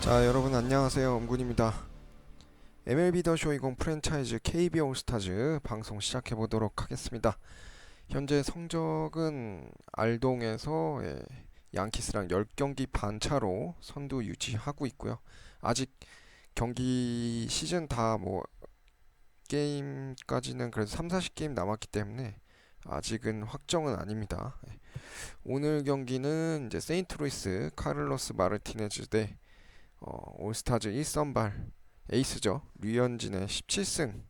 자, 여러분 안녕하세요. 엄군입니다. MLB 더 쇼 20 프랜차이즈 KBO 올스타즈 방송 시작해 보도록 하겠습니다. 현재 성적은 알동에서 양키스랑 10경기 반 차로 선두 유지하고 있고요. 아직 경기 시즌 다 게임까지는 그래도 3, 40게임 남았기 때문에 아직은 확정은 아닙니다. 오늘 경기는 이제 세인트루이스 카를로스 마르티네즈 대 올스타즈 1선발 에이스죠. 류현진의 17승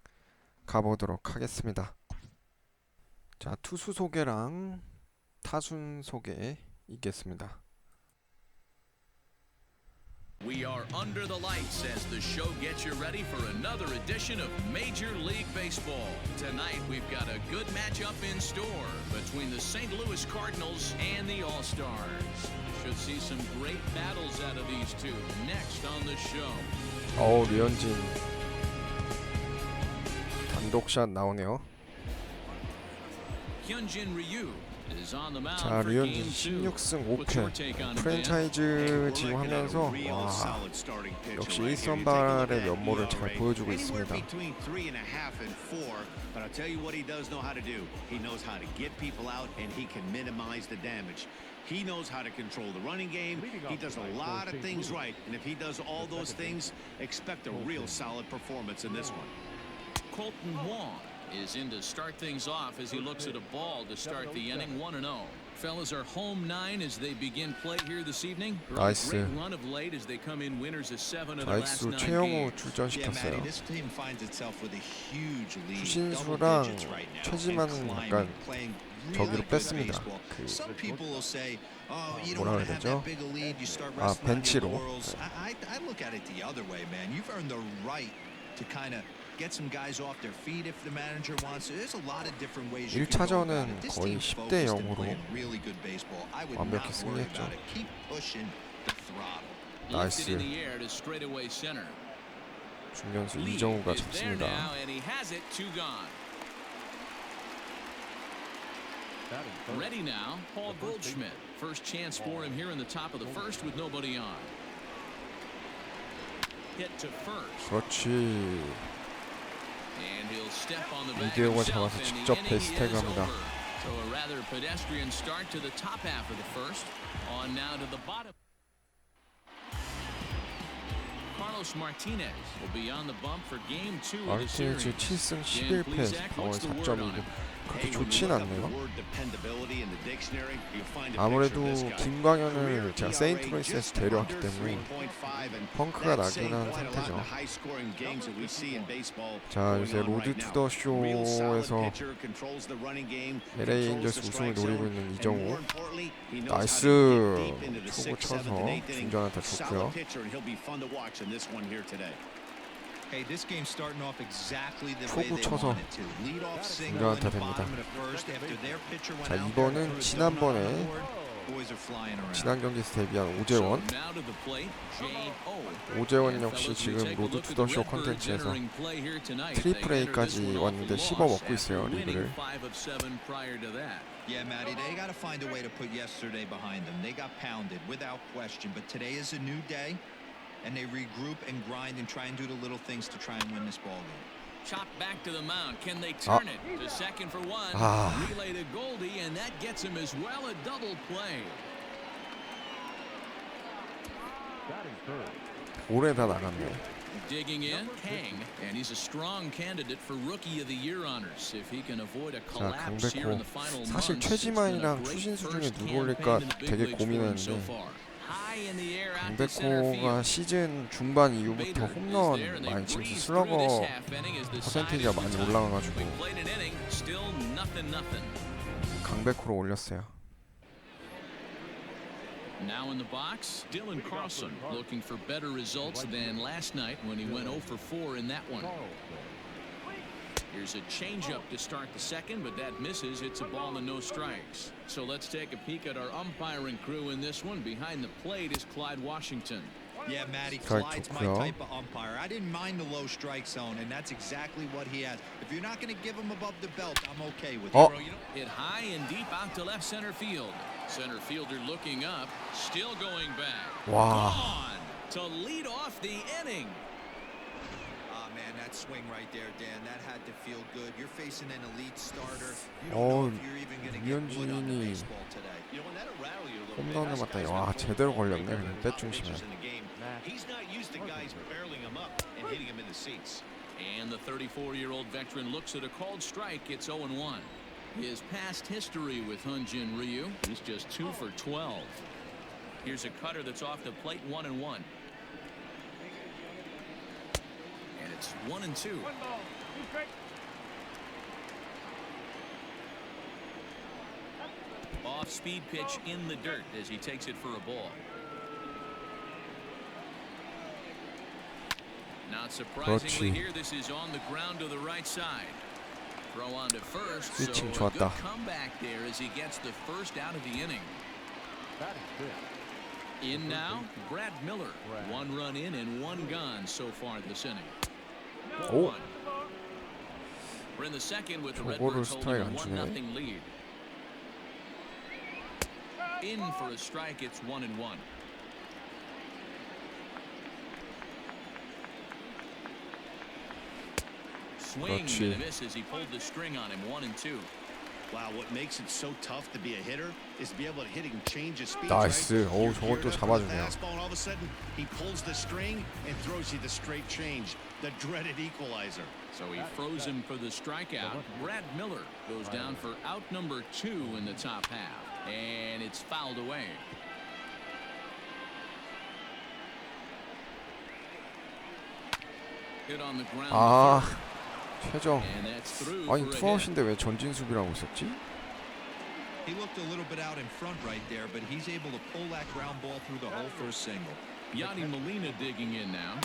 가보도록 하겠습니다. 자, 투수 소개랑 타순 소개 있겠습니다. We are under the lights as the show gets you ready for another edition of Major League Baseball. Tonight we've got a good matchup in store between the St. Louis Cardinals and the All-Stars. Should see some great battles out of these two next on the show. 류현진 단독샷 나오네요. Hyunjin Ryu is on the mound 자, for 류현진 game 16승 2. 5패 프랜차이즈 지금 하면서 역시 1선발의 면모를 잘 보여주고 있습니다. But I'll tell you what he does know how to do. He knows how to get people out and he can minimize the damage. He knows how to control the running game. He does a lot of things right. And if he does all those things, expect a real solid performance in this one. Colton Wong is in to start things off as he looks at a ball to start the inning 1-0. Fellas are home 9 as they begin play here this evening. 나이스. Great run of late as they come in winners of 7 of the last 나이스 9 최영우 games. 출전시켰어요. this team finds itself with a huge lead. 추신수랑 Double digits right now, 최지만은 and climbing, 약간 playing 저기로 really good 뺐습니다. baseball. 그 Some people will say, "Oh, you don't 뭐라 want to 그래야 have 되죠? that big a lead. You start 아, resting on your 벤치로. laurels." I look at it the other way, man. You've earned the right to kind of get some guys off their feet if the manager wants to. There's a lot of different ways you can go about it. 1차전은 This 거의 team's 10대 focused and 0으로 playing really good baseball. I would 완벽히 not worry 승리했죠. about it. Keep pushing the throttle. Lifted in 나이스. the air to straightaway center. 중견수 Lee 이정우가 is there 잡습니다. now, and he has it, 2 gone. Ready now, Paul Goldschmidt. First chance for him here in the top of the first with nobody on. Hit to first. 그렇지. And he'll step on the bag 이대호가 himself, 잡아서 and the 직접 inning 베이스 is 태그합니다. over. So a rather pedestrian start to the top half of the first. On now to the bottom. Carlos Martinez will be on the bump for game 2 of the series. 마르티네즈 7승 Dan 11패 Plesac, 방어 what's the word on 4.2. him? 그렇게 좋진 않네요. Dependability in the dictionary. You find a 아무래도 picture of this guy. 김광현을 제가 세인트루이스에서 데려왔기 때문에 펑크가 나긴 한 상태죠. 자, 요새 로드 투 더 쇼에서 LA 엔젤스 우승을 노리고 있는 이정우. 나이스. 초구 쳐서 중전한테 좋고요. Hey, this game's starting off exactly the way 초구 they 쳐서 want it to. Lead off single in 중전한테 the 됩니다. bottom of the first after their pitcher went 자, out there 이번은 for a 지난번에 double on the board. Boys are flying around. 지난 경기에서 데뷔한 So 오재원. now to the plate, J.O. 오재원 역시 지금 로드 투 더 쇼 컨텐츠에서 트리플 A까지 왔는데 씹어 먹고 있어요, 리그를. Yeah, Matty, they got to find a way to put yesterday behind them. They got pounded without question, but today is a new day, and they regroup and grind and try and do the little things to try and win this ball game. Chop back to the mound. Can they turn it to second for one? Relay to Goldie, and that gets him as well a double play. 볼에다 나갔네. Digging in, Kang, and he's a strong candidate for Rookie of the Year honors if he can avoid a 자, collapse here in 강백호. the final 사실 months. It's been a 최지만이랑 great 추신수 중에 first 누구 올릴까 campaign in the big 되게 leagues for him so 고민했는데 far. High in the air out to center 강백호가 field. 시즌 중반 이후부터 홈런 많이 치면서 슬러거 퍼센티지가 많이 올라가가지고 강백호로 올렸어요. Now in the box, Dylan Carlson looking for better results than last night when he went 0 for 4 in that one. Here's a changeup to start the second, but that misses. It's a ball and no strikes. So let's take a peek at our umpiring crew in this one. Behind the plate is Clyde Washington. Yeah, Matty, Strike Clyde's my 좋고요. type of umpire. I didn't mind the low strike zone, and that's exactly what he has. If you're not going to give him above the belt, I'm okay with it. Hit high and deep out to left center field. Center fielder looking up, still going back. 와. Gone. to lead off the inning. Ah, man, that swing right there, Dan, that had to feel good. You're facing an elite starter. You don't 어, know if you're even going to get wood on the 유현진이 baseball today. You know, and that'll rattle you a little bit. 홈런을 This 맞다니 guy's 와 been 제대로 throwing 걸렸네. bigger 그냥 than 때 top 중심에. pitchers in the game. He's not used to guys barreling him up and hitting him in the seats. And the 34-year-old veteran looks at a called strike. It's 0-1. His past history with Hyunjin Ryu is just 2 for 12. Here's a cutter that's off the plate, 1-1. And it's 1-2. Off-speed pitch in the dirt as he takes it for a ball. Not surprisingly 그렇지. here, this is on the ground to the right side. Throw on to first, so 스위칭 a good 좋았다. comeback there as he gets the first out of the inning. In now, Brad Miller. 1 run in and 1 gone so far this inning. 오, 1. We're in the second with the 저거를 Redbirds holding a 스트라이크 안 주네. 1-0 lead. In for a strike, it's 1-1. Swing 그렇지. and a miss as he pulled the string on him. 1-2. Wow, what makes it so tough to be a hitter is to be able to hit and change his speed. 나이스. Right? 오, You're 저걸 또 geared up for the 잡아주네요. fastball, and all of a sudden he pulls the string and throws you the straight change, the dreaded equalizer. So he froze him for the strikeout. Brad Miller goes down for out number 2 in the top half. And it's fouled away. Hit on the ground. 아, 최정. And that's through 아니 for a hit. 투아웃인데 왜 전진 수비라고 있었지? He looked a little bit out in front right there, but he's able to pull that ground ball through the hole for a single. Yadi Molina digging in now.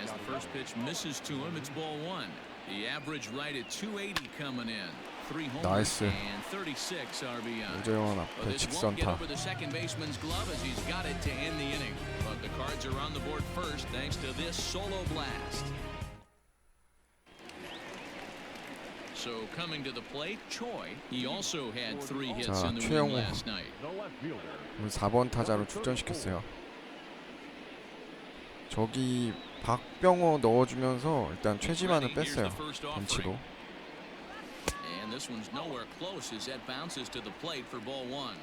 As the first pitch misses to him, it's ball 1. The average right at 280 coming in. 3 homers 나이스. and 36 RBI. 오재원 But 앞에 this won't get 직선타. over the second baseman's glove as he's got it to end the inning. But the Cards are on the board first thanks to this solo blast. So coming to the plate, Choi. He also had 3 hits 자, in the 최영우. win last night. 오늘 4번 타자로 출전시켰어요. 저기 박병호 넣어주면서 일단 최지만을 Ready, here's 뺐어요. the first 벤치로. offering. And this one's nowhere close as that bounces to the plate for ball 1.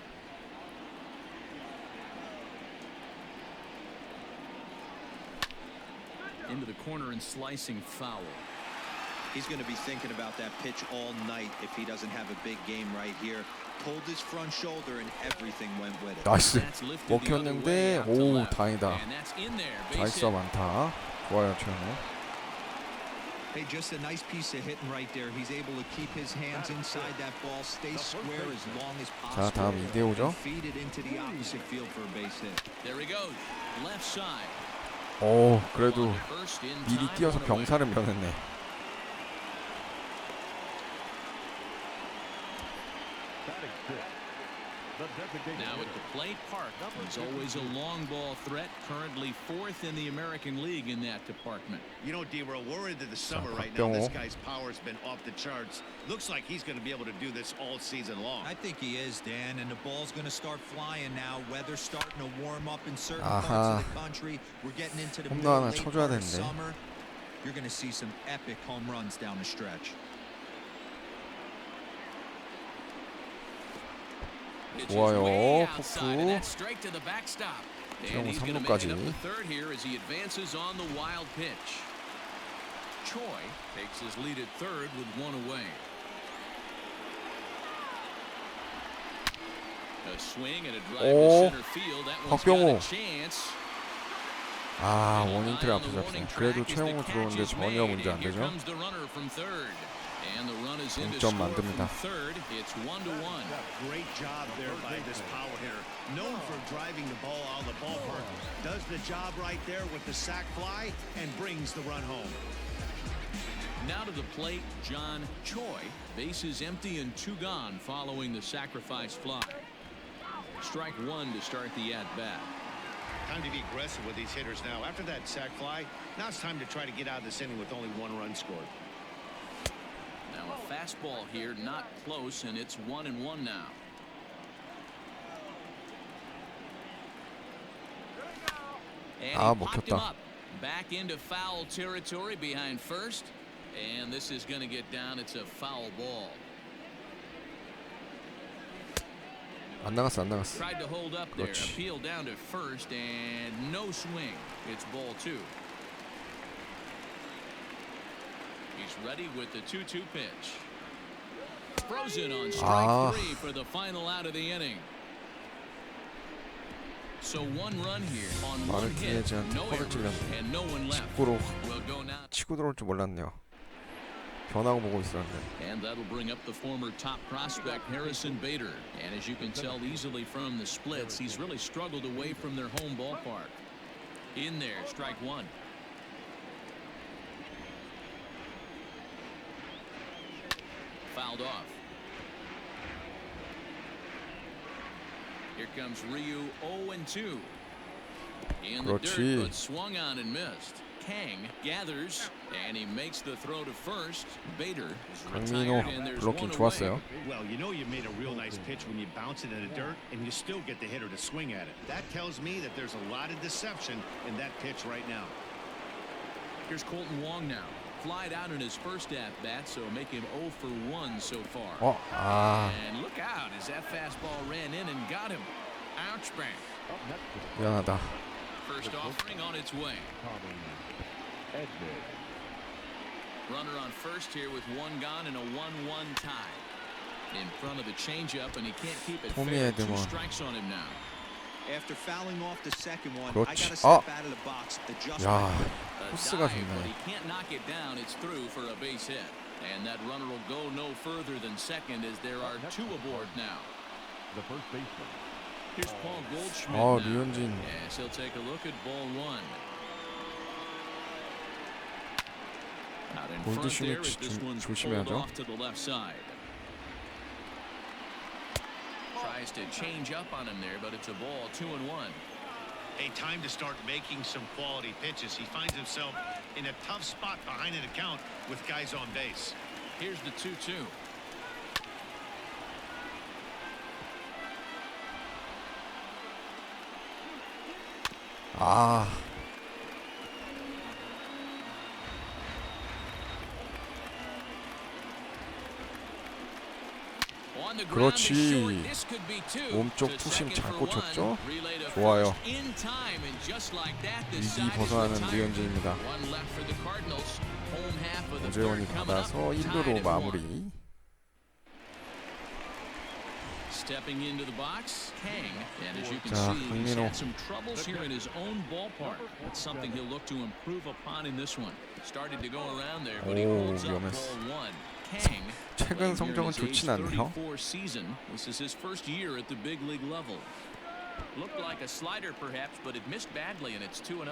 Into the corner and slicing foul. He's going to be thinking about that pitch all night if he doesn't have a big game right here. Pulled his front shoulder and everything went with it. 나이스. That's lifted the other way 먹혔는데 out to 오 left. 다행이다. And that's in there. 잘 Base 써 hit. 많다. 좋아요 최영우. Hey, just a nice piece of hitting right there. He's able to keep his hands inside that ball, stay square as long as 자 possible, 다음 이대호죠. and feed it into the opposite field for a base hit. There he goes. Left side. 오 그래도 On to first in 미리 time, 뛰어서 one away. 병사를 면했네. Now at the plate, Park is always a long ball threat, currently 4th in the American League in that department. You know, D, we're worried that the summer right now, 박병호. this guy's power's been off the charts. Looks like he's going to be able to do this all season long. I think he is, Dan, and the ball's going to start flying now. Weather's starting to warm up in certain 아하. parts of the country. We're getting into the 홈런 middle, 하나 late 쳐줘야 part of 되는데. summer. You're going to see some epic home runs down the stretch. Pitches 좋아요, way outside, 폭투. and that's straight to the backstop. And 최영우 he's going to make it 3루까지. up the third here as he advances on the wild pitch. Choi takes his lead at third with 1 away. A swing and a drive to 오, center field. That one's got 박병호. a chance. 아 And 원인트를 on 앞에 the warning 잡히네. 그래도 track as the 최영우 catch 들어오는데 is 전혀 made, 문제 안 and here 되죠. comes the runner from third. And the run is in to 동점 score 만듭니다. from third. It's 1-1. Great job there by this power hitter. Known for driving the ball out of the ballpark. Does the job right there with the sac fly and brings the run home. Now to the plate, John Choi. Bases empty and 2 gone following the sacrifice fly. Strike 1 to start the at-bat. Time to be aggressive with these hitters now. After that sac fly, now it's time to try to get out of this inning with only 1 run scored. Now a fastball here, not close, and it's 1-1 now. And 아, he popped 먹혔다. him up. Back into foul territory behind first. And this is going to get down. It's a foul ball. 안 나갔어, 안 나갔어. Tried to hold up there. 그렇지. Appeal down to first and no swing. It's ball 2. He's ready with the 2-2 pitch. Frozen on strike 3 for the final out of the inning. So one run here on one hit, 마르티네즈한테 no 펄을 errors, 찔렸네. and no one left. 직구로 We'll go now. 치고 들어올 줄 몰랐네요. 변하고 보고 있었는데. And that'll bring up the former top prospect Harrison Bader. And as you can tell easily from the splits, he's really struggled away from their home ballpark. In there, strike 1. Fouled off. Here comes Ryu 0-2. In the 그렇지. dirt, but swung on and missed. Kang gathers, and he makes the throw to first. Bader is 강민호 retired, and there's 블로킹 one away. 좋았어요. Well, you know you made a real nice pitch when you bounce it in the dirt and you still get the hitter to swing at it. That tells me that there's a lot of deception in that pitch right now. Here's Colton Wong now. Flied out in his first at-bat, so make him 0 for 1 so far. 아, And look out as that fastball ran in and got him. Ouch bang. 미안하다. First offering on its way. Runner on first here with one gone and a 1-1 tie. In front of the changeup, and he can't keep it Tommy fair. 2 Edman. strikes on him now. After fouling off the second one, I 그렇지. got to step out of the box. Adjust 야, my A 코스가 dive, but 좋네. he can't knock it down. It's through for a base hit. And that runner will go no further than second as there are 2 aboard now. The first baseman. Here's Paul Goldschmidt 아, now. 류현진. Yes, he'll take a look at ball 1. Out in front 골드슈미트 there as this one's pulled 조심해야죠. off to the left side. Tries to change up on him there, but it's a ball 2-1. A time to start making some quality pitches. He finds himself in a tough spot behind an account with guys on base. Here's the 2-2. 아, On the ground 그렇지. is short. This could be 2. 몸쪽 To 투심 second 잘 for 꽂혔죠? one. Relay to 좋아요. first in time, and just like that, the 위기 side is 벗어나는 retired. 류현진입니다. One left for the Cardinals. Home half of the 오재원이 third coming up. 받아서 Tied 1루로 at 1. 마무리. Stepping into the box, Kang, and as you can 자, see, he's 강민호. had some troubles here in his own ballpark. That's something he'll look to improve upon in this one. Started to go around there, but he 오, holds up 위험했어. ball 1. Kang, 최근 playing here in 성적은 his 좋진 age 않네요. 34 season. This is his first year at the big league level. Looked like a slider perhaps, but it missed badly, and it's 2-0.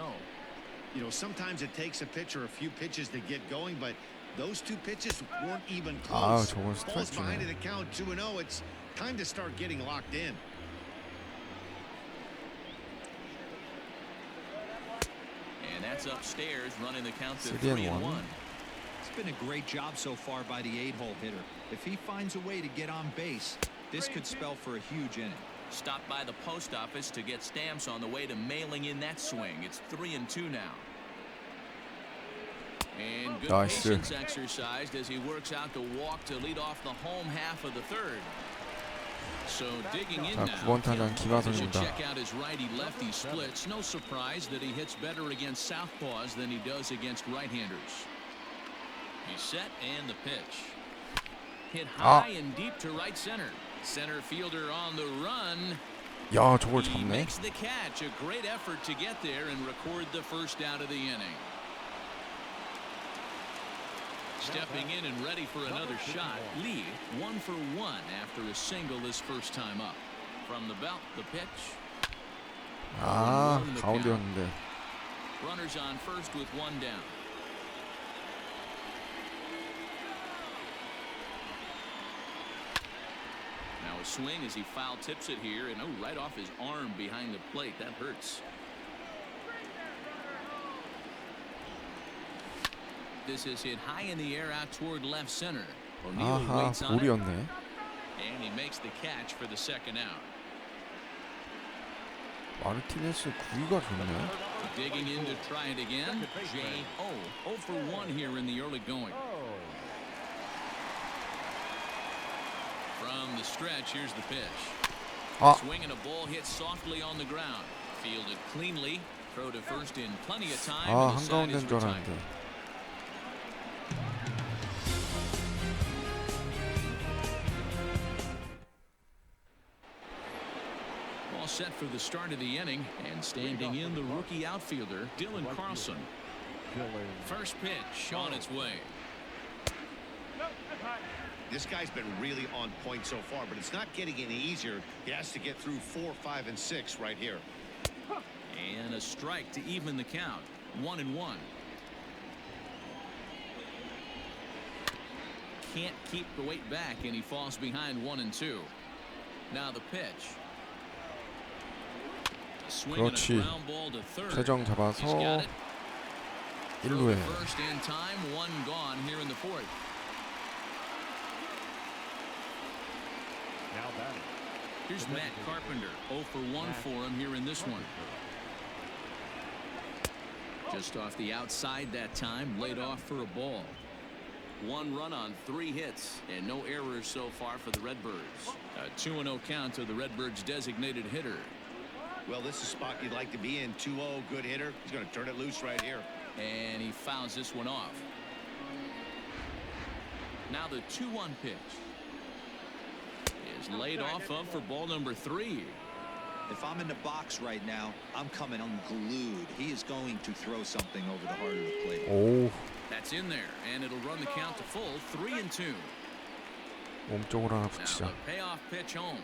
You know, sometimes it takes a pitcher a few pitches to get going, but those 2 pitches weren't even 아, close. 저건 Ball's 스트라이크 behind 주네. an account 2-0. It's time to start getting locked in. And that's upstairs, running the count to 3-1. 3-1. It's been a great job so far by the 8-hole hitter. If he finds a way to get on base, this could spell for a huge inning. Stopped by the post office to get stamps on the way to mailing in that swing. It's 3-2 now. And good Nice. patience exercised as he works out the walk to lead off the home half of the third. So digging in 자, now. 9번 타자 As you 김하성입니다. check out his righty-lefty splits, no surprise that he hits better against southpaws than he does against right-handers. He's set and the pitch. Hit high and deep to right center. Center fielder on the run. 야, 저걸 He 잡네. makes the catch. A great effort to get there and record the first out of the inning. Stepping in and ready for another shot. Lee 1 for 1 after a single his first time up. From the belt, the pitch. 아, 가운데였는데. Runners on first with 1 down. Now a swing as he foul tips it here, and right off his arm behind the plate. That hurts. This is hit high in the air out toward left center. O'Neill 아하, waits on it, 볼이었네. and he makes the catch for the second out. 마르티네스 구위가 좋네. Digging in to try it again. J.O. 0 for 1 here in the early going. From the stretch, here's the pitch. 아, Swinging a ball hit softly on the ground. Fielded cleanly. Throw to first in plenty of time. 아 and the side is 한가운데인 줄 retired. 알았는데. All set for the start of the inning, and standing in the rookie outfielder, Dylan Carlson. First pitch on its way. This guy's been really on point so far, but it's not getting any easier. He has to get through 4, 5, and 6 right here. And a strike to even the count. 1-1. Can't keep the weight back, and he falls behind 1-2. Now the pitch. Swinging a 그렇지. ground ball to third. 최정 잡아서 He's got it. Throw 1루에. to first in time. 1 gone here in the fourth. Now batting. Here's Matt Carpenter. 0 for 1 for him here in this one. Just off the outside that time, laid off for a ball. 1 run on 3 hits, and no errors so far for the Redbirds. A 2-0 count to the Redbirds' designated hitter. Well, this is a spot you'd like to be in. 2-0, good hitter. He's going to turn it loose right here. And he fouls this one off. Now the 2-1 pitch is laid off of for ball number 3. If I'm in the box right now, I'm coming unglued. He is going to throw something over the heart of the plate. 오, That's in there, and it'll run the count to full. 3-2. 몸쪽으로 하나 Now 붙이자. the payoff pitch home.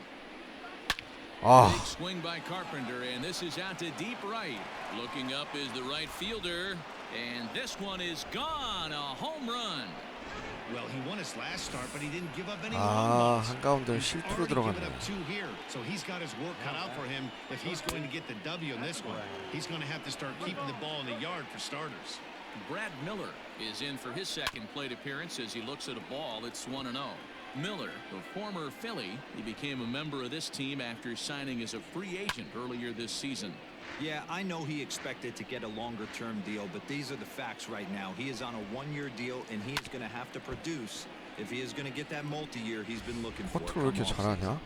아, Big swing by Carpenter, and this is out to deep right. Looking up is the right fielder, and this one is gone. A home run. Well, he won his last start, but he didn't give up any 아 long runs. 한가운데 He's 실투로 already given 들어갔네. up 2 here, so he's got his work cut out for him if he's going to get the W in this one. He's going to have to start keeping the ball in the yard for starters. Brad Miller is in for his second plate appearance as he looks at a ball that's 1-0. Miller, the former Philly, he became a member of this team after signing as a free agent earlier this season. Yeah, I know he expected to get a longer-term deal, but these are the facts right now. He is on a 1-year deal, and he is going to have to produce if he is going to get that multi-year he's been looking for. 커트를 왜 이렇게 잘하냐?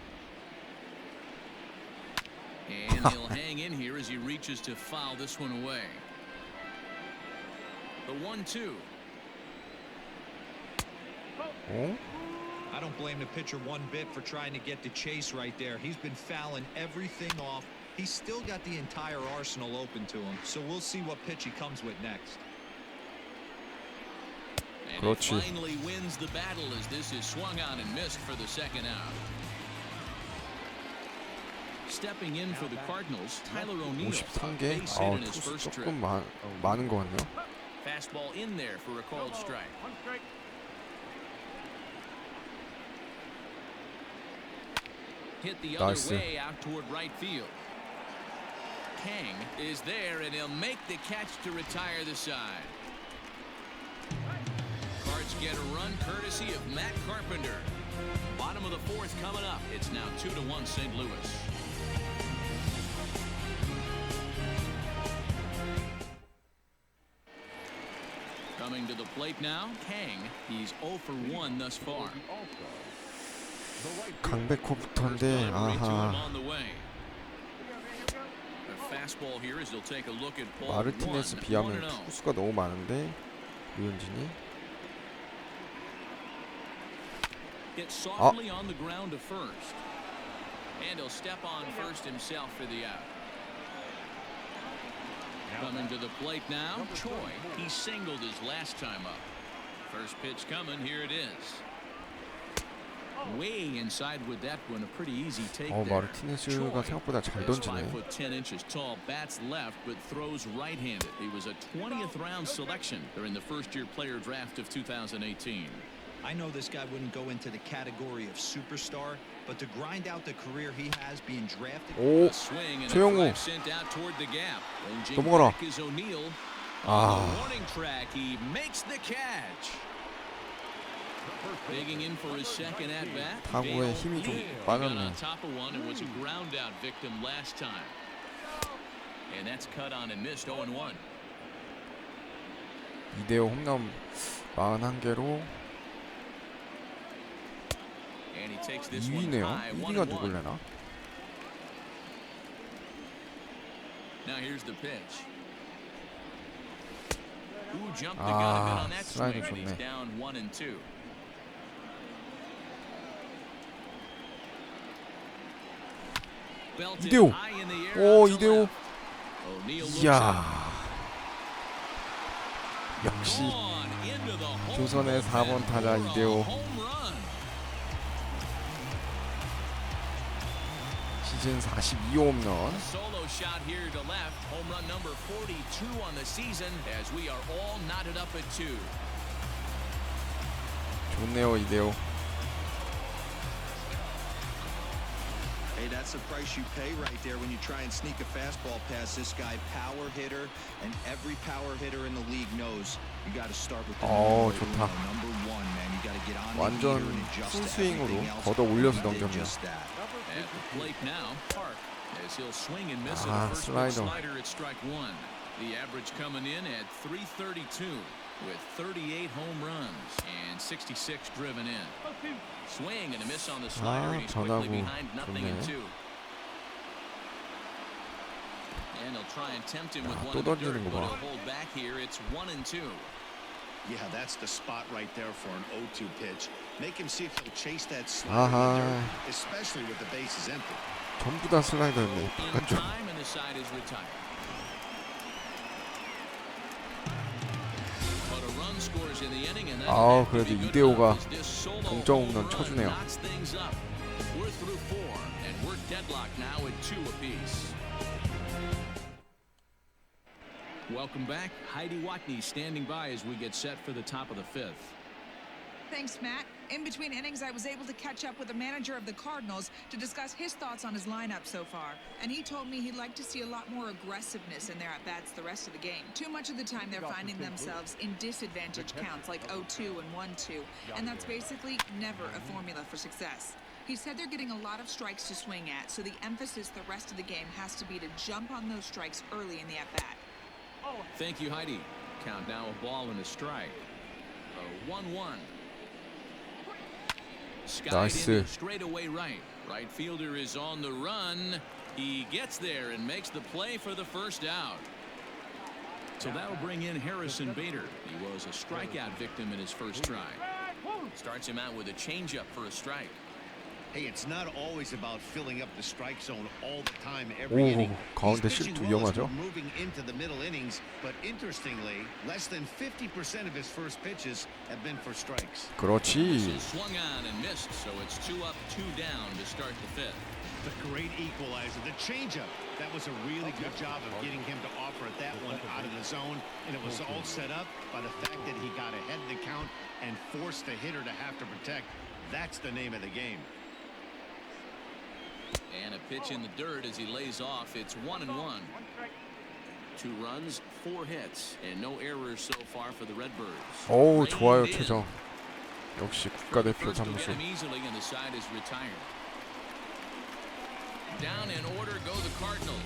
And he'll hang in here as he reaches to foul this one away. The 1-2. 어? I don't blame the pitcher one bit for trying to get the chase right there. He's been fouling everything off. He's still got the entire arsenal open to him, so we'll see what pitch he comes with next. And 그렇지. he finally wins the battle as this is swung on and missed for the second out. Stepping in for the Cardinals, Tyler O'Neill. 53개? Base hit 아, in his 투수 first trip. 조금 많은 것 같네요. Fastball in there for a called strike. Hit the other 나이스. way out toward right field. Kang is there, and he'll make the catch to retire the side. Cards get a run courtesy of Matt Carpenter. Bottom of the fourth coming up. It's now 2-1 St. Louis. Coming to the plate now, Kang. He's 0 for 1 thus far. 강백호부터인데 아하. Fastball here as they'll take a look at ball 마르티네스 1, 비하면 1-0. 투수가 너무 많은데 류현진이 Hit softly on the ground to first. And he'll step on first himself for the out. Coming to the plate now, Choi. He singled his last time up. First pitch coming, here it is. Way inside with that one, a pretty easy take there. 마르티네스가 생각보다 잘 Is 던지네. 5'10" tall, bats left, but throws right-handed. He was a 20th round selection during the first-year player draft of 2018. I know this guy wouldn't go into the category of superstar, but to grind out the career he has being drafted. 오, A swing and a 최영우. drive sent out toward the gap. Ranging 넘어가라. back is O'Neill. On 아, the warning track, he makes the catch. Digging in for his second at bat. 타구에 힘이 좀 got 빠졌네. on top of one and was a ground out victim last time. And that's cut on and missed 0-1. 2대5 홈런 41개로 And he takes this one 2위네요. high, 1위가 1-1. 누굴래나? Now here's the pitch. Ooh, jumped the gun a bit on that swing, 슬라이더 and he's 좋네. down 1-2. Belted 2대5. high in the air 오, out to 2대5. left. O'Neal looks up. 이야. 역시 Gone into the home 조선의 bullpen 4번 타자 for a 2대5. home run. 시즌 42호 홈런. Solo shot here to left. Home run number 42 on the season as we are all knotted up at 2. 좋네요, 2대5. Hey, that's the price you pay right there when you try and sneak a fastball past this guy. Power hitter, and every power hitter in the league knows you got to start with the 좋다. number one, man. You got to get on the 완전 heater and adjust to 풀스윙으로 everything else. 걷어 올려서 He did 넘겼네요. just that. At the plate now, Park, as he'll swing and miss Ah, at the first pitch slider. slider at strike 1. The average coming in at 332 with 38 home runs and 66 driven in. Swing and a miss on the slider, and he's quickly 변화구 behind 0-2. 좋네. And he'll try and tempt him with 야, one 또 in the 던지는 dirt, 거 but 봐. he'll hold back here. It's 1-2. Yeah, that's the spot right there for an 0-2 pitch. Make him see if he'll chase that slider 아하. in there, especially with the bases empty. 전부 다 슬라이더였네. In 바깥쪽. time, and the side is retired. But a run scores in the inning, and that 아우, had to 그래도 be 2대 5 good 가 enough as this solo 동점 home 홈런 run 쳐주네요. knocks things up. We're through 4, and we're deadlocked now at 2 apiece. Welcome back. Heidi Watney standing by as we get set for the top of the 5th. Thanks, Matt. In between innings, I was able to catch up with the manager of the Cardinals to discuss his thoughts on his lineup so far. And he told me he'd like to see a lot more aggressiveness in their at-bats the rest of the game. Too much of the time, they're finding themselves in disadvantaged counts like 0-2 and 1-2. And that's basically never a formula for success. He said they're getting a lot of strikes to swing at, so the emphasis the rest of the game has to be to jump on those strikes early in the at-bat. Thank you, Heidi. Count now a ball and a strike. 1-1. Skied Nice. into straightaway right. Right fielder is on the run. He gets there and makes the play for the first out. So that'll bring in Harrison Bader. He was a strikeout victim in his first try. Starts him out with a changeup for a strike. Hey, it's not always about filling up the strike zone all the time every 오, inning. 가운데 He's pitching 실투 well as 위험하죠? we're moving into the middle innings, but interestingly, less than 50% of his first pitches have been for strikes. 그렇지. This is swung on and missed, so it's 2 up, 2 down to start the 5th. The great equalizer, the changeup. That was a really good job of getting him to offer at that one out of the zone, and it was all set up by the fact that he got ahead of the count and forced the hitter to have to protect. That's the name of the game. And a pitch in the dirt as he lays off. It's 1-1. 2 runs, 4 hits, and no errors so far for the Redbirds. 오, 좋아요, Reined in. 최정. 역시 국가대표 First will get 잠수. him easily, and the side is retired. Down in order go the Cardinals.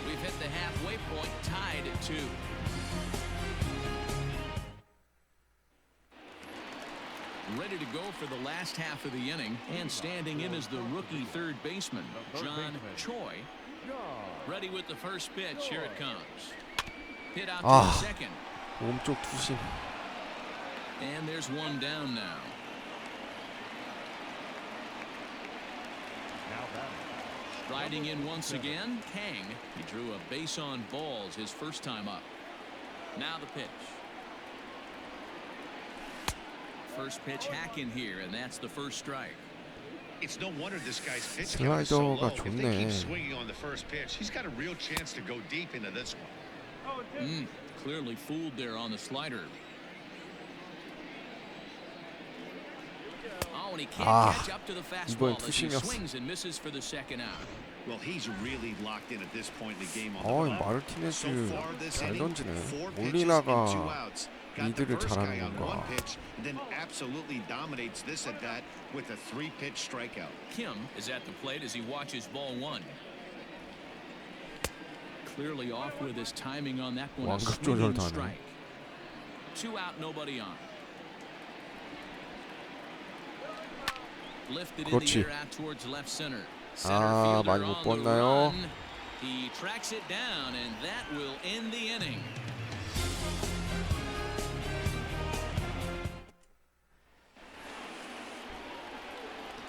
We've hit the halfway point, tied at 2. Ready to go for the last half of the inning, and standing in is the rookie third baseman, John Choi. Ready with the first pitch. Here it comes. Hit out to the second. 오른쪽 투심. And there's one down now. Riding in once again, Kang. He drew a base on balls his first time up. Now the pitch. First pitch hack in here, and that's the first strike. It's no wonder this guy's pitch count is so 슬라이더가 low. If they 좋네. keep swinging on the first pitch, he's got a real chance to go deep into this one. Clearly fooled there on the slider. Oh, and he can't catch up to the fastball as he 투심이었어. swings and misses for the second out. Well, he's really locked in at this point in the game on the 이 ball. 마르티네즈 So far this 잘 inning, 던지네. 4 pitches and 2 몰리나가 outs. Got the 리드를 first 잘하는 guy on 건가. 1 pitch, and then absolutely dominates this at bat with a 3-pitch strikeout. Kim is at the plate as he watches ball 1. clearly off with his timing on that one. A 완급 swinging 조절도 하네. strike. 2 out, nobody on. Lifted in the 그렇지. air out towards left center. 아, Center 많이 fielder 못 on the 봤나요? run. He tracks it down, and that will end the inning.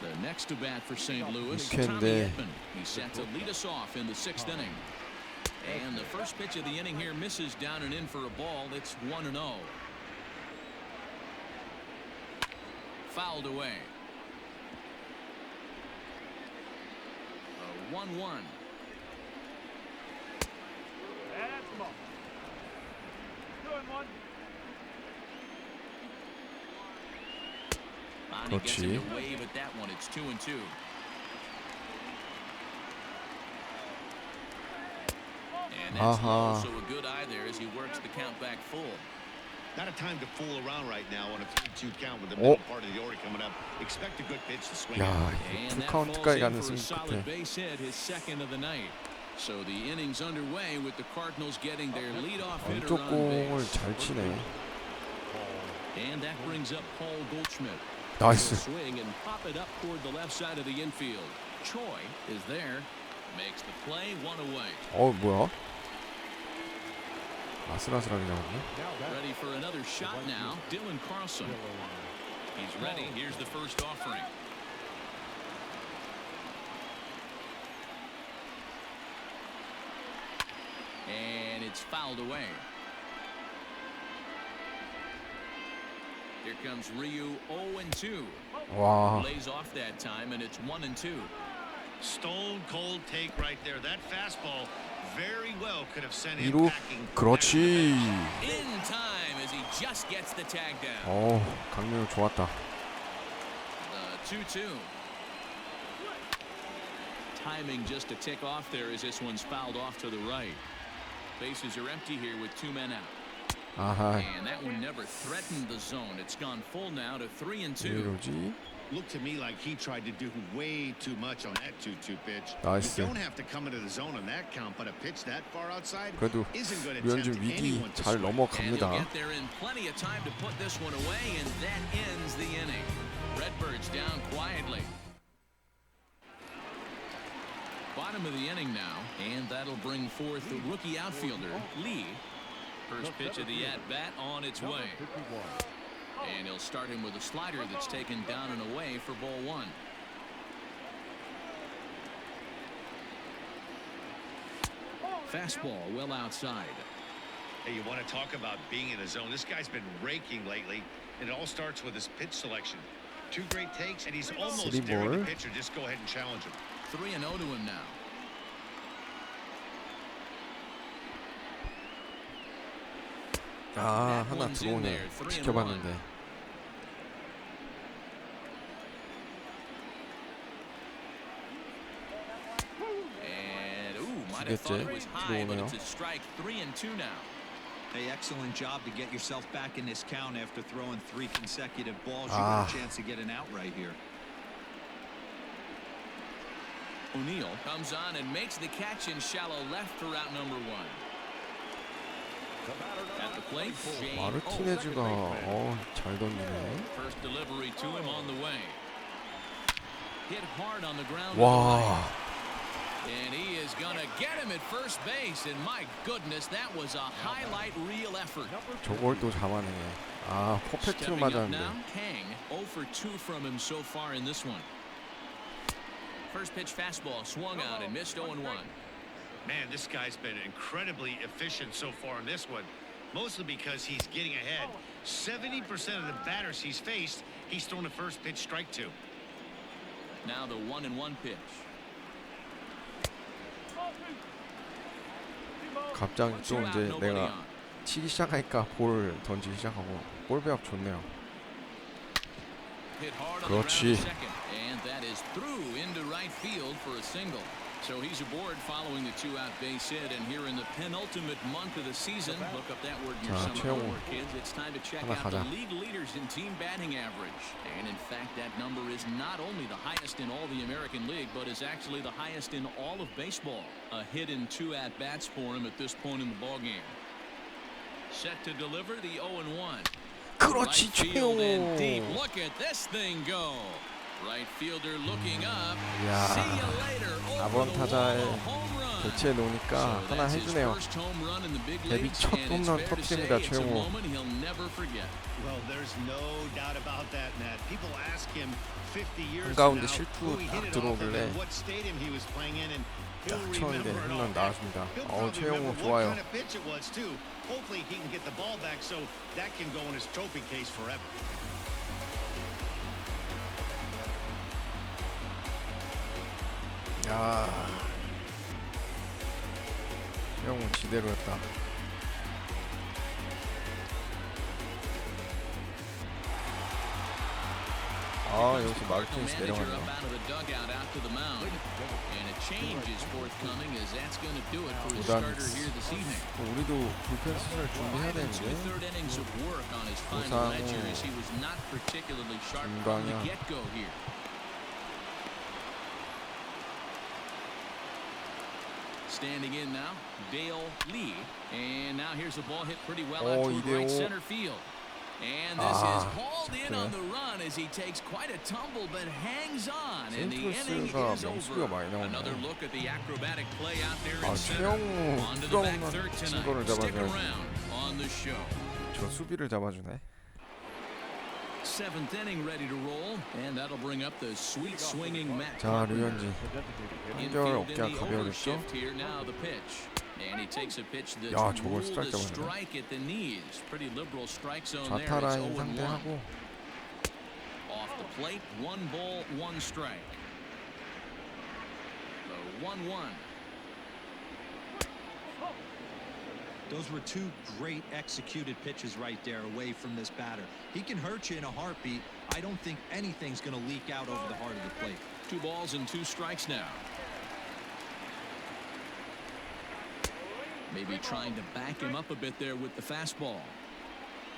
The next to bat for St. Louis, Tommy 이렇게인데. Edman. He's set to lead us off in the 6th inning. And the first pitch of the inning here misses down and in for a ball. It's 1-0. Fouled away. A 1-1. Bonnie gets him 그렇지. to wave at that one. It's 2-2. And that's low, 아하. so a good eye there as he works the count back full. Not a time to fool around right now on a 3-2 count with the 어? middle part of the order coming up. Expect a good pitch to swing 야, at. 이거 And 풀 that 카운트까지 falls in 가는 for a 승부 solid 끝에 base hit, his second of the night. So the inning's underway with the Cardinals getting their leadoff hitter 왼쪽 on 공을 base. 잘 치네. And that brings up Paul Goldschmidt. 나이스. He'll swing and pop it up toward the left side of the infield. Choi is there, makes the play, 1 away. 뭐야? 아슬아슬하게 나오네. Ready for another shot now, Dylan Carlson. He's ready. Here's the first offering. And it's fouled away. Here comes Ryu 0-2. 와, Lays off that time, and it's 1-2. Stone cold take right there. That fastball very well could have sent him 2루. packing. 그렇지. In time as he just gets the tag down. 강민우 좋았다. The 2-2. Timing just to tick off there as this one's fouled off to the right. Bases are empty here with 2 men out. 아하, And that one never threatened the zone. It's gone full now to 3-2. 왜 이러지? Looked to me like he tried to do way too much on that 2-2 pitch. 나이스. You don't have to come into the zone on that count, but a pitch that far outside 그래도 isn't going to 류현진 tempt 위기 anyone to 잘 swing. And 넘어갑니다. he'll get there in plenty of time to put this one away, and that ends the inning. Redbirds down quietly. Bottom of the inning now, and that'll bring forth the rookie outfielder, Lee. First pitch of the at-bat on its way. And he'll start him with a slider that's taken down and away for ball 1. Fastball well outside. Hey, you want to talk about being in a zone? This guy's been raking lately, and it all starts with his pitch selection. 2 great takes, and he's almost Three daring ball. the pitcher just go ahead and challenge him. 3-0 to him now. 아, 하나 들어오네. 지켜봤는데. And might have thought it was high, but it's a strike. 3-2 now. Hey, excellent job to get yourself back in this count after throwing 3 consecutive balls. You Ah. got a chance to get an out right here. O'Neill comes on and makes the catch in shallow left for out number 1. At the plate, Shane 마르티네즈가 잘 던지네. First delivery to him on the way. Hit hard on the ground. to the 와, right. And he is going to get him at first base. And my goodness, that was a highlight reel effort. 저걸 또 잡아내네. 아, 퍼펙트로 Stepping up 맞았는데. now, Kang 0 for 2 from him so far in this one. First pitch fastball swung out and missed 0-1. Man, this guy's been incredibly efficient so far in this one, mostly because he's getting ahead. 70% of the batters he's faced, he's thrown a first pitch strike to. Now the 1-1 pitch. 갑자기 또 2 out, 이제 nobody 내가 on. 치기 시작하니까 볼을 던지기 시작하고 볼 배합 좋네요. Hit hard on the ground 그렇지. to second, and that is through into right field for a single. So he's aboard following the two-out base hit, and here in the penultimate month of the season, look up that word in your 자, summer 최영우. homework, kids. It's time to check 하나 out the 가자. league leaders in team batting average. And in fact, that number is not only the highest in all the American League, but is actually the highest in all of baseball. A hit in 2 at-bats for him at this point in the ballgame. Set to deliver the 0-1. 그렇지, Right field and deep. 최영우. Look at this thing go. Right fielder looking up. 야, See you later. Over 아번 the 타자에 wall, a home run. 교체해 놓으니까 So 하나 that's his 해주네요. first home run in the big 데뷔 leagues, 첫 and it's 홈런 fair to say 터뜨립니다, it's a 최영우. moment he'll never forget. Well, there's no doubt about that, Matt. People ask him 50 years 한가운데 from now 실투 who he 딱 hit it off of 들어오길래 and what stadium he was playing in, and 딱 he'll 쳤는데 remember it 홈런 all. 나왔습니다. He'll probably 최영우 remember 좋아요. what kind of pitch it was too. Hopefully he can get the ball back so that can go in his trophy case forever. 야, 최영우 지대로 했다. 아, 여기서 마르티네스 Manager 내려갔네요. up out of the dugout out to the mound. And a change is forthcoming as that's going to do it for his 부담. starter here this evening. 우리도 불펜 수술 준비해야 5 되는데. 2/3 innings of work on his final 고상우, ledger as he was not particularly sharp from the 김광현. get-go here. Standing in now, Dale Lee. And now here's a ball hit pretty well out toward right 이대호. center field. And this is 아, hauled in 좋네. on the run as he takes quite a tumble but hangs on. And the 센트루스가 inning is 명수비가 over. 많이 나오네. Another look at the acrobatic play out there 아, in center. 최영우 On to the 뚜껑 back 홈런 third 친 tonight. 거를 Stick 잡아줘야지. around on the show. 저 수비를 잡아주네. 7th inning ready to roll, and that'll bring up the sweet swinging Matt 자, Carpenter. 류현진. 한결 Infield 어깨가 in the 가벼워졌죠? overshift here now the pitch. And he takes a pitch that's 야, 저걸 ruled 스트라이크 a 잡았네. strike at the knees. Pretty liberal strike zone there. It's 좌타라인 0-1. 상대하고 Off the plate, 1 ball, 1 strike. The 1-1. Those were 2 great executed pitches right there away from this batter. He can hurt you in a heartbeat. I don't think anything's going to leak out over the heart of the plate. 2 balls and 2 strikes now. Maybe trying to back him up a bit there with the fastball.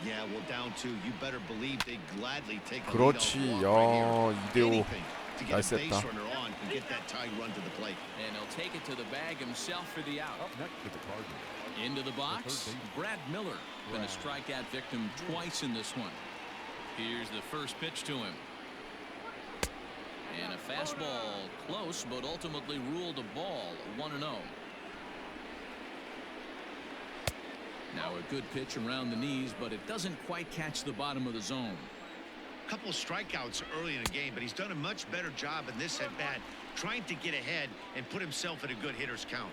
Yeah, well, down 2, you better believe they gladly take a 그렇지. leadoff walk 야, right here. 2대5. Anything to get a 나이스 base 했다. runner on and get that tied run to the plate. And he'll take it to the bag himself for the out. Up next to the Cardinals. Into the box, Brad Miller. Been a strikeout victim twice in this one. Here's the first pitch to him. And a fastball close, but ultimately ruled a ball. 1-0. Now a good pitch around the knees, but it doesn't quite catch the bottom of the zone. Couple of strikeouts early in the game, but he's done a much better job in this at-bat trying to get ahead and put himself in a good hitter's count.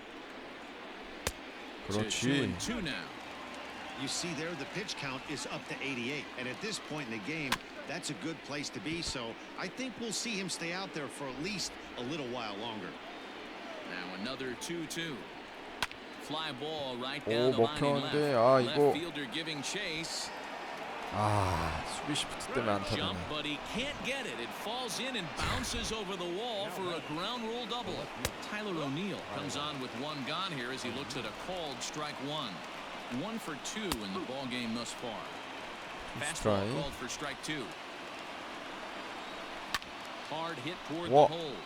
To 그렇지. 2-2 now. You see there, the pitch count is up to 88, and at this point in the game, that's a good place to be. So I think we'll see him stay out there for at least a little while longer. Now another 2-2. Fly ball right 오, down the line in 먹혔는데, left. 아, Left 이거. fielder giving chase. 아, 수비 시프트 때문에 안 Jump, 타네. but he can't get it. It falls in and bounces over the wall for a ground rule double. Tyler O'Neill comes on with 1 gone here as he looks at a called strike 1. 1 for 2 in the ball game thus far. Fastball strike. called for strike 2. Hard hit toward Whoa. the hole.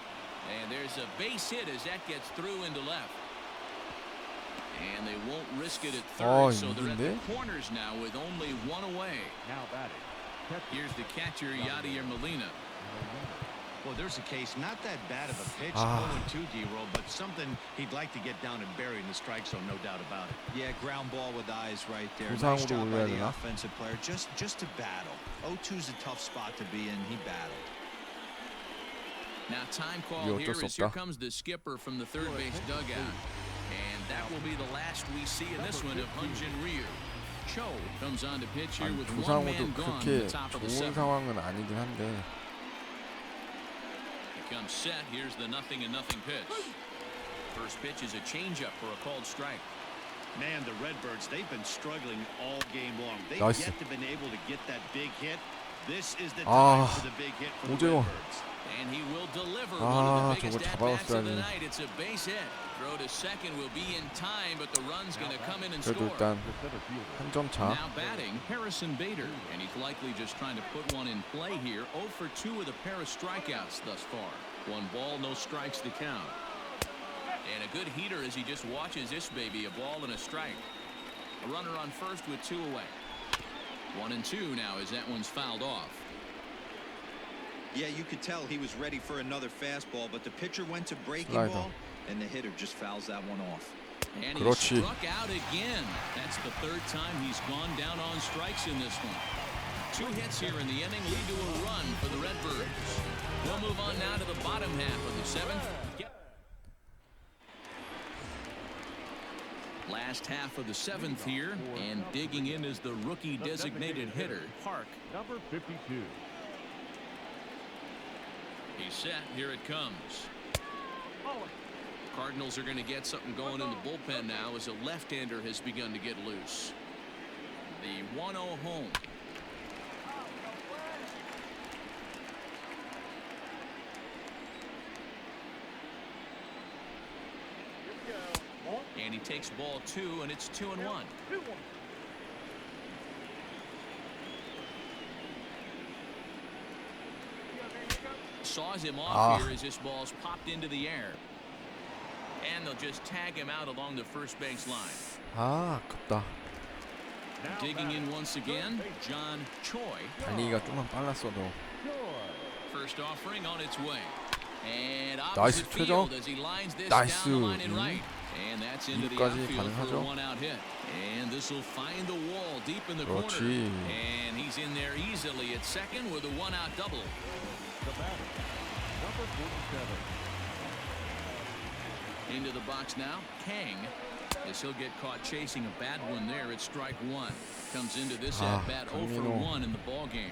And there's a base hit as that gets through into left. And they won't risk it at third, so they're at the 이긴데? corners now with only 1 away. Now batting. Catcher. Here's the catcher, Yadier Molina. Well, there's a case, not that bad of a pitch, Ah. 0-2 D-roll, but something he'd like to get down and bury in the strike zone, no doubt about it. Yeah, ground ball with eyes right there. 부상으로 Nice job by 올려야 the 되나? offensive player. Just to battle. 0-2's a tough spot to be in. He battled. Now time call 이거 here 어쩔 수 as here 없다. comes the skipper from the third base dugout. And that will be the last we see in this one of Hyun-Jin Ryu. Cho comes on to pitch here 아니, with 1 부상호도 man gone in 그렇게 the top of the 좋은 7th. 상황은 아니긴 한데. He comes set. Here's the 0-0 pitch. First pitch is a changeup for a called strike. Man, the Redbirds, they've been struggling all game long. They've 나이스. yet to been able to get that big hit. This is the 아, time for the big hit for the 오재원. Redbirds. And he will deliver 아, one of the 저걸 biggest at-bats of the 잡아왔어야지. night. It's a base hit. Throw to second will be in time, but the run's going to come in and 그래도 score. 일단 한 점 차. Now batting, Harrison Bader. And he's likely just trying to put one in play here. 0 for 2 with a pair of strikeouts thus far. 1 ball, no strikes to count. And a good heater as he just watches this baby, a ball and a strike. A runner on first with 2 away. 1 and 2 now as that one's fouled off. Yeah, you could tell he was ready for another fastball, but the pitcher went to breaking Slider. ball, and the hitter just fouls that one off. And he 그렇지. struck out again. That's the 3rd time he's gone down on strikes in this one. 2 hits here in the inning lead to a run for the Redbirds. We'll move on now to the bottom half of the 7th. Last half of the 7th here, and digging in is the rookie designated hitter, Park. Number 52. He's set. Here it comes. Cardinals are going to get something going in the bullpen now as a left-hander has begun to get loose. The 1-0 home. And he takes ball 2, and it's 2-1. Saws him off here as this ball's popped into the air. And they'll just tag him out along the first base line. 아, 아깝다. Digging in once again, John Choi. 달리기가 좀만 빨랐어도. First offering on its way. And 나이스, opposite 최정. field as he lines this 나이스. down the line and right. And that's into the 이까지 outfield for a 가능하죠? 1-out hit. And this will find the wall deep in the corner. 그렇지. And he's in there easily at second with a 1-out double. The batter. Number 47. Into the box now, Kang. As he'll get caught chasing a bad one there at strike 1. Comes into this 아, at-bat 0 for 강민호. 1 in the ball game.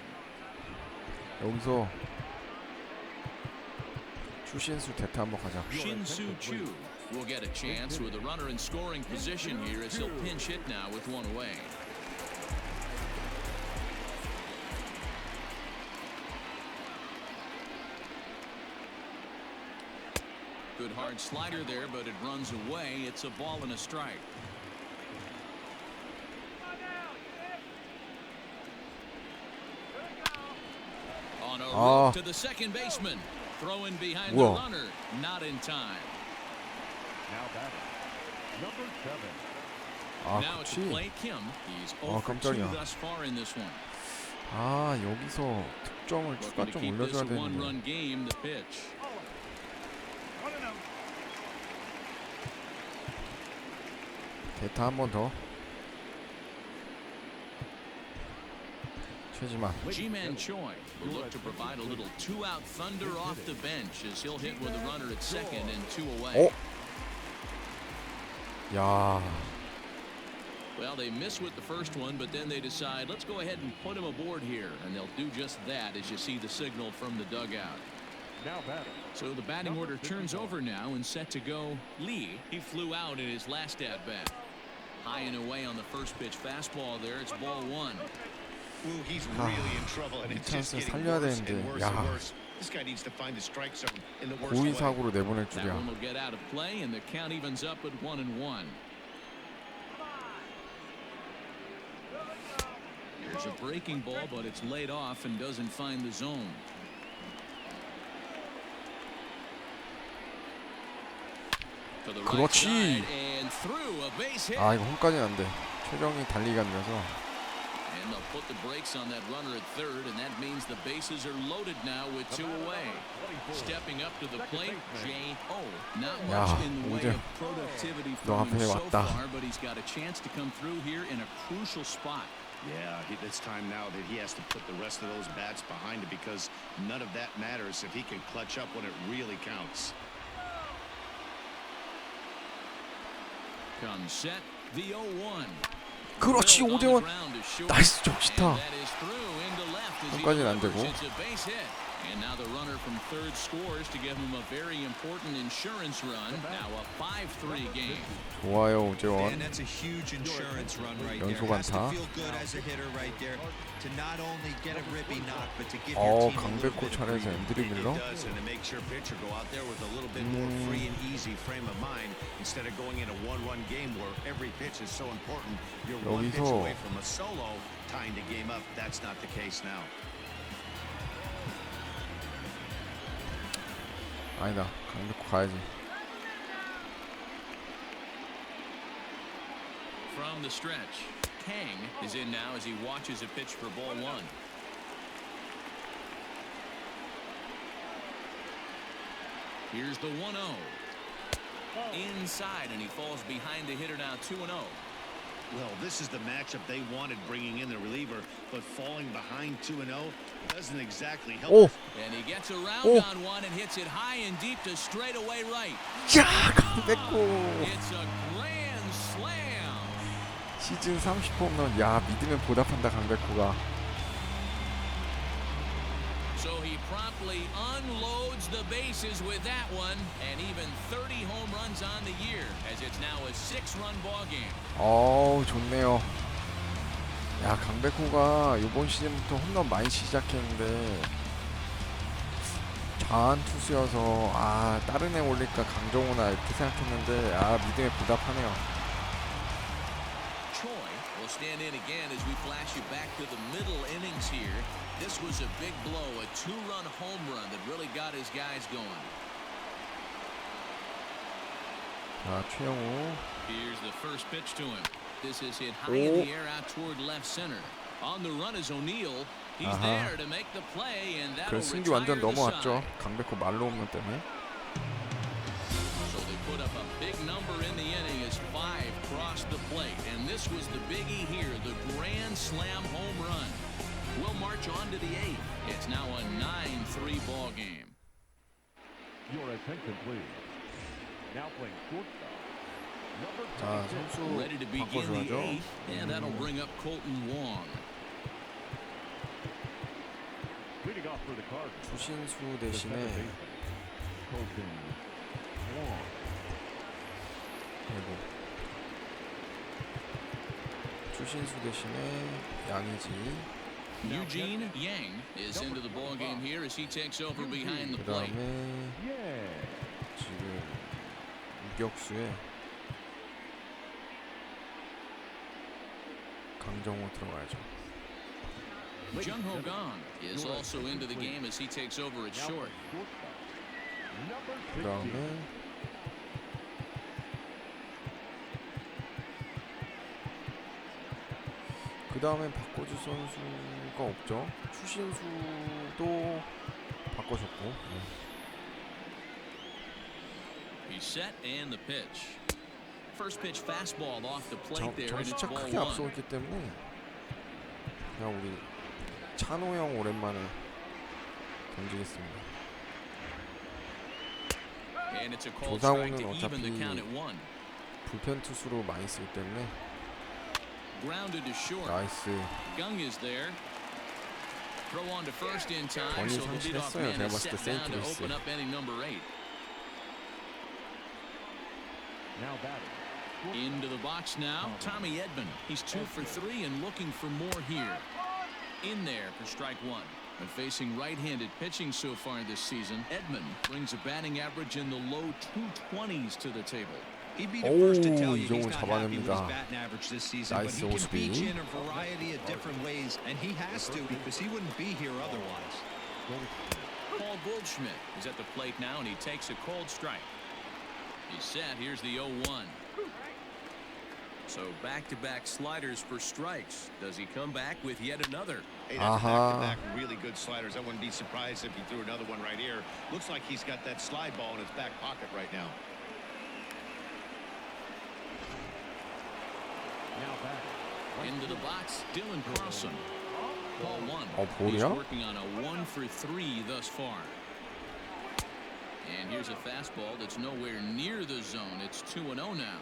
여기서 추신수 대타 한번 가자. Shin-Soo Choo will get a chance with a runner in scoring position here as he'll pinch hit now with 1 away. Good hard slider there, but it runs away. It's a ball and a strike. On a route to the second baseman. Throwing behind the 우와. runner. Not in time. Now batting. Number 7. 아, Now it's to 그렇지. play Kim. He's 0 for 2 깜짝이야. thus far in this one. 아, 여기서 득점을 추가 Looking to 좀 keep this 올려줘야 a 되는데. one-run game. The pitch. 대타 한 번 더. 최지만. Ji-Man Choi will look to provide a little 2-out thunder off the bench as he'll hit with a runner at second and 2 away. 어? 야, Well, they miss with the first one, but then they decide, let's go ahead and put him aboard here. And they'll do just that as you see the signal from the dugout. Now batting. So the batting order turns over now and set to go Lee. He flew out in his last at-bat. High and away on the first pitch fastball there. It's ball 1. Ooh, he's really in trouble, and it's just 찬스 getting 살려야 worse 되는데, and worse 야. and worse. This guy needs to find the strike zone in the worst 고의 way. 사고로 내보낼 That 줄이야. one will get out of play, and the count evens up at 1-1. Here's a breaking ball, but it's laid off and doesn't find the zone. To the right 그렇지. side and through a base hit. 아, 이거 홈까지는 안 돼. 최정이 달리기가 느려서. And they'll put the brakes on that runner at third, and that means the bases are loaded now with 2 away. Stepping up to the plate, J.O. Not much 야, in the way 오재. of productivity 너 from him 앞에 so 왔다. far, but he's got a chance to come through here in a crucial spot. Yeah, it's time now that he has to put the rest of those bats behind it because none of that matters if he can clutch up when it really counts. Comes set, the 0-1. 그렇지, Drilled on the 오재원. ground to short. 나이스, 좋다. And that is through into left as he 홈까지는 안 되고. delivers. It's a base hit. And now the runner from third scores to give him a very important insurance run. Now a 5-3 game. 좋아요, And 오재원. that's a huge insurance run right there. 연속 Has to 안타. feel good as a hitter right there to not only get a ribby knock, but to give 어, your team a little 강백호 bit of 차례에서 breathing. 앤드류 밀러. It does, and it makes your pitcher go out there with a little bit more free and easy frame of mind instead of going in a one-run game where every pitch is so important. You're one pitch 여기서 away from a solo, tying the game up. That's not the case now. 아니다, 강백호 가야지. From the stretch, Kang is in now as he watches a pitch for ball 1. Here's the 1-0. Inside, and he falls behind the hitter now 2-0. Well, this is the matchup they wanted bringing in the reliever, but falling behind 2-0 doesn't exactly help. 오! And he gets around Oh. on one and hits it high and deep to straightaway right. 야, 강백호. It's a grand slam. 시즌 30호 홈런. 야, 믿으면 보답한다, 강백호가. So he promptly unloads the bases with that one, and even 30 home runs on the year, as it's now a 6-run ball game. 어우, 좋네요. 야, 강백호가 이번 시즌부터 홈런 많이 시작했는데 좌완 투수여서 아, 다른 애 올릴까 강정호나 이렇게 생각했는데 아, 믿음에 보답하네요. Choi will stand in again as we flash you back to the middle innings here. This was a big blow, a 2-run home run that really got his guys going. 자, 최영우. Here's the first pitch to him. This is hit high in the air out toward left center. On the run is O'Neill. He's 아하. there to make the play, and that'll 그 승기 retire 완전 the 넘어왔죠. side. 강백호 말로 홈런 때문에. So they put up a big number in the inning as 5 crossed the plate, and this was the biggie here, the grand slam home run. We'll march on to the 8th. It's now a 9-3 ball game. Your attention, please. Now playing shortstop. Number 자, 26. 선수 Ready to begin the 바꿔줘야죠. 8th, and that'll bring up Colton Wong. Leading off for the Cardinals. 추신수 The second 대신에 baseman, Colton Wong. 아이고. 추신수 대신에 양의지. Eugene Yang is into the ball game here as he takes over behind the 그 plate. 다음에 Yeah. 지금 유격수에 강정호 들어가야죠. Jung Ho Gong is also into the game as he takes over at Now short. playing shortstop. Number 그 16. 다음에 박거주 선수가 없죠. 추신수도 바꿔줬고. He's set and the pitch. First pitch fastball off the plate there, and it's 점수차 ball 크게 1. 앞서있기 때문에 그냥 우리 찬호 형 오랜만에 던지겠습니다. And it's a called strike to 조상우는 even the count 어차피 at 1. 불펜 투수로 많이 쓰기 때문에 Grounded to short. 나이스. Gung is there. Throw on to first in time, 전이 so the leadoff 상실했어요. man 제가 is 봤을 때 set down to 세인트루이스. open up inning number 8. Now batting. Into the box now, Tommy Edman. He's 2 for 3 and looking for more here. In there for strike 1. And facing right-handed pitching so far this season, Edman brings a batting average in the low 220s to the table. He'd be the first to tell you 이정우 he's not happy with his 잡아냅니다. batting average this season, but 나이스 he can 오수비. beat you in a variety of different ways, and he has to because he wouldn't be here otherwise. Paul Goldschmidt is at the plate now, and he takes a cold strike. He's set. Here's the 0-1. So back-to-back sliders for strikes. Does he come back with yet another? Hey, that's 아하. back-to-back really good sliders. I wouldn't be surprised if he threw another one right here. Looks like he's got that slide ball in his back pocket right now. Now batting. Into the box, Dylan Carlson. Ball 1. He's 볼이야? working on a 1 for 3 thus far. And here's a fastball that's nowhere near the zone. It's 2-0 now.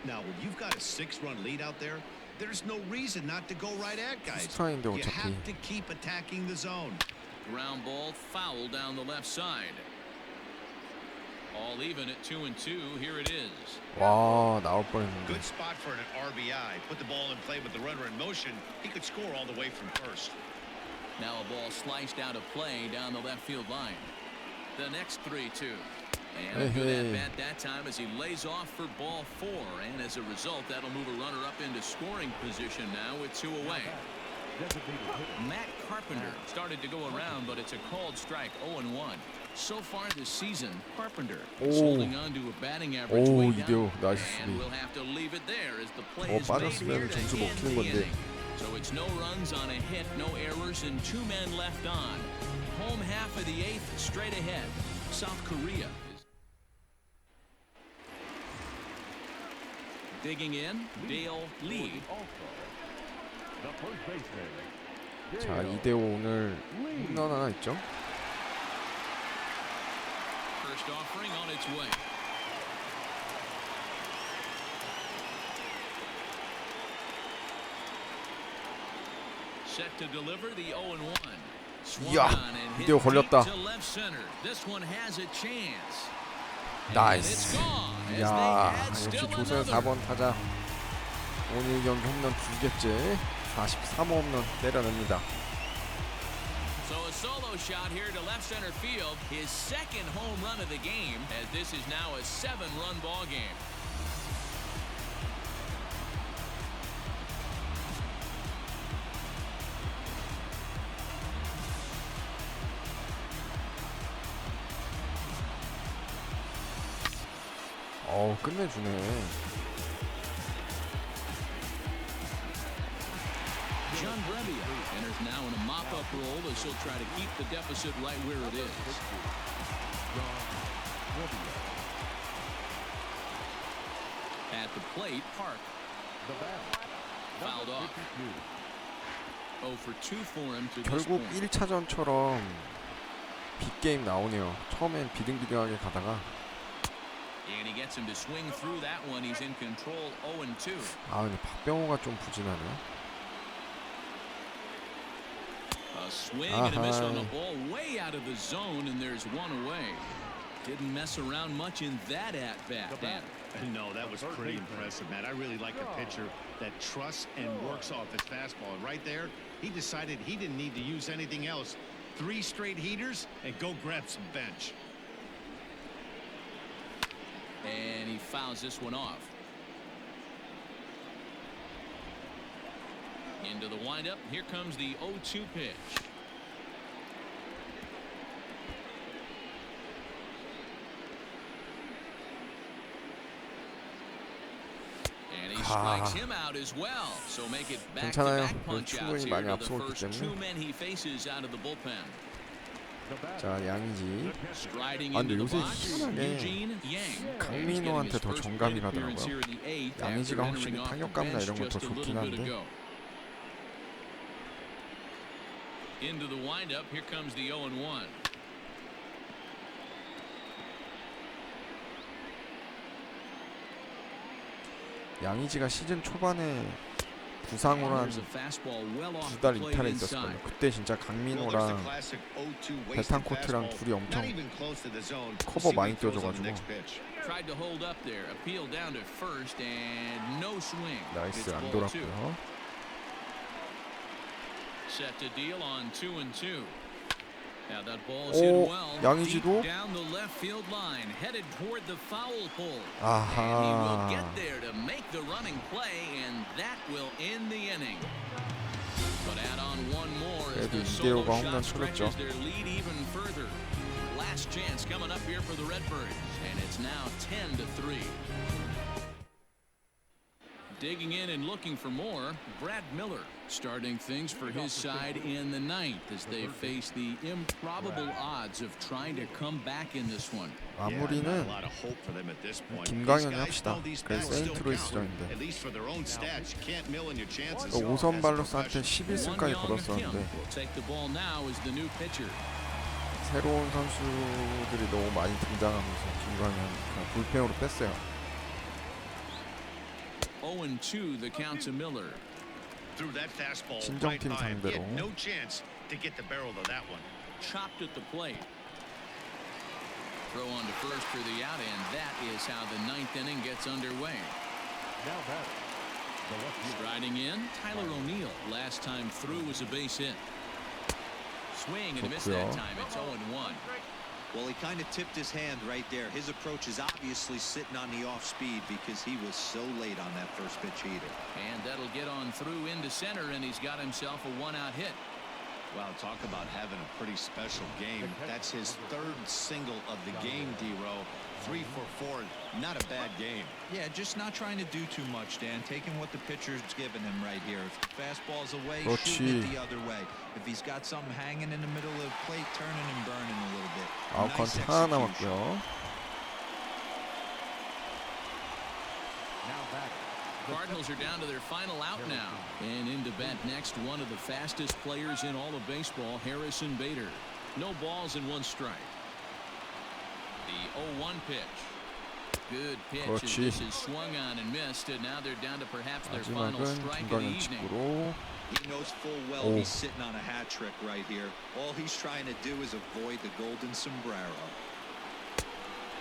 Now, when you've got a 6-run lead out there, there's no reason not to go right at guys. 스타인데 You 어차피 have to keep attacking the zone. ground ball foul down the left side. All even at 2-2. Here it is. 와, 나올 뻔했는데. Good spot for an RBI. Put the ball in play with the runner in motion. He could score all the way from first. Now a ball sliced out of play down the left field line. The next 3-2. And a good at bat that time as he lays off for ball 4. And as a result, that'll move a runner up into scoring position now with 2 away. Matt Carpenter started to go around, but it's a called strike. 0-1. So far this season, Carpenter is holding on to a batting average 오, way 이대호 down. 나이스 And 수비. we'll have to leave it there as the play is made 빠졌으면 here to 점수 end 먹히는 the 건데. inning. So it's no runs on a hit, no errors, and 2 men left on. Home half of the 8th, straight ahead. South Korea is digging in. Dale Lee. The first baseman. 자, 이대호 오늘 홈런 하나 있죠? First offering on its way. Set to deliver the 0-1. Swung 야, on and hit 이대호 deep 걸렸다. to left center. This one has a chance. And 나이스. it's gone as they 야, add 역시 still 조선 another. 4번 타자. 오늘 경기 홈런 2개째 43호 홈런 때려냅니다. So a solo shot here to left center field. His second home run of the game as this is now a 7-run ball game. 끝내주네. John Brebbia enters now in a mop-up role as he'll try to keep the deficit right where it is. At the plate, Park fouled off. 0 for 2 for him to this 결국 point. 1차전처럼 빅게임 나오네요. 처음엔 비등비등하게 가다가 And he gets him to swing through that one. He's in control 0-2. 아, 근데 박병호가 좀 부진하네요. A swing and a miss on the 아하. ball way out of the zone, and there's 1 away. Didn't mess around much in that at-bat, Dan. No, that was pretty impressive, Matt. I really like a pitcher that trusts and works off his fastball. And right there, he decided he didn't need to use anything else. 3 straight heaters and go grab some bench. And he fouls this one off. Into the windup. Here comes the 0-2 pitch. And he strikes him out as well. So make it 괜찮아요. back-to-back punch outs 충분히 here 많이 to the 앞서고 있기 first 2 때문에. men he faces out of the bullpen. 자, 양이지. Striding 아, 근데 into the 요새 box, 희한하게 Eugene Yang. 강민호한테 더 정감이 가더라고요. 양의지가 확실히 타격감이나 이런 건 더 좋긴 한데. Into the windup, here comes the 0-1. 양의지가 시즌 초반에 부상으로 한 There's a fastball well off 2달 the plate 이탈에 inside. 있었거든요. 그때 진짜 강민호랑 베탄코트랑 둘이 엄청 커버 많이 뛰어줘가지고. Tried to hold up there, appeal down to first, and no swing. 나이스, It's 안 ball 2. 돌았고요. Set to deal on 2-2. Now that ball is hit 오, well 양의지도? deep down the left field line, headed toward the foul pole. And he will get 아하. there to make the running play, and that will end the inning. But add on one more as 그래도 the solo 이대호가 홈런 shot 쳐줬죠. stretches their lead even further. Last chance coming up here for the Redbirds, and it's now 10-3. Digging in and looking for more, Brad Miller starting things for his side in the 9th as they face the improbable odds of trying to come back in this one. 마무리는 김광현이 합시다. 그래서 세인트루이스전인데. 또 5선 발로스한테 11승까지 거뒀었는데 Will take the ball now as the new pitcher. 새로운 선수들이 너무 많이 등장하면서 김광현 그냥 불펜으로 뺐어요. 0-2 the count to Miller. Threw that fastball right 친정팀 by him. He 상대로. had no chance to get the barrel of that one. chopped at the plate. Throw on to first for the out, and that is how the 9th inning gets underway. Now batting, the left fielder. Striding in, Tyler O'Neill. Last time through was a base hit. Swing and a miss that 좋고요. time. It's 0-1. Well, he kind of tipped his hand right there. His approach is obviously sitting on the off speed because he was so late on that first pitch heater. And that'll get on through into center, and he's got himself a 1-out hit. Wow, talk about having a pretty special game. That's his 3rd single of the game, D-Row. 3 for 4. Not a bad game. Yeah, just not trying to do too much, Dan. Taking what the pitcher's giving him right here. If the fastball's away, shoot it the other way. If he's got something hanging in the middle of the plate, turning and burning a little bit. 아웃카운트 Nice 하나 execution. 남았고요. Now batting. Cardinals are down to their final out now. And into bat next, one of the fastest players in all of baseball, Harrison Bader. No balls and 1 strike. The 0-1 pitch. Good pitch. As 그렇지. this is swung on and missed, and now they're down to perhaps their final 마지막은 strike of the 중간형 evening. 직구로. He knows full well Oh. he's sitting on a hat trick right here. All he's trying to do is avoid the golden sombrero.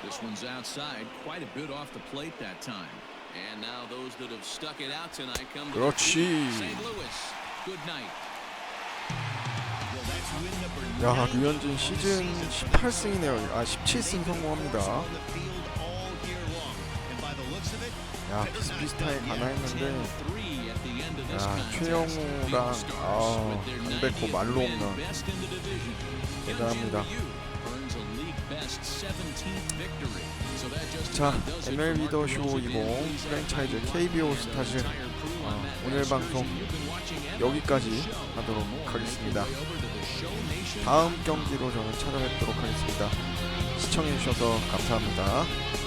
This one's outside, quite a bit off the plate that time. And now those that have stuck it out tonight come to their 그렇지. feet. St. Louis, good night. Well, that's win number 야, 9 류현진 시즌 18승이네요. 아, 17승 성공합니다. on the field all year long. And by the looks of it, 야, 비슷비슷하게 가나 했는데, 10-3 at the end of this 야, contest. 최영우랑 Field stars with their 강백호 90th 말로 win, 없는 best in the division. 대단합니다. Hyunjin Ryu earns a league best 17th victory. So that just 자, about does it for MLB Mark 더 쇼 Wilson. 20 Please 프랜차이즈 everybody KBO and 스타즈 entire crew on that 오늘 excursion 방송 you've been watching every 여기까지 show. 하도록 For more, 하겠습니다. make your way over to the Show Nation. 다음 경기로 저는 찾아뵙도록 하겠습니다. 시청해주셔서 감사합니다.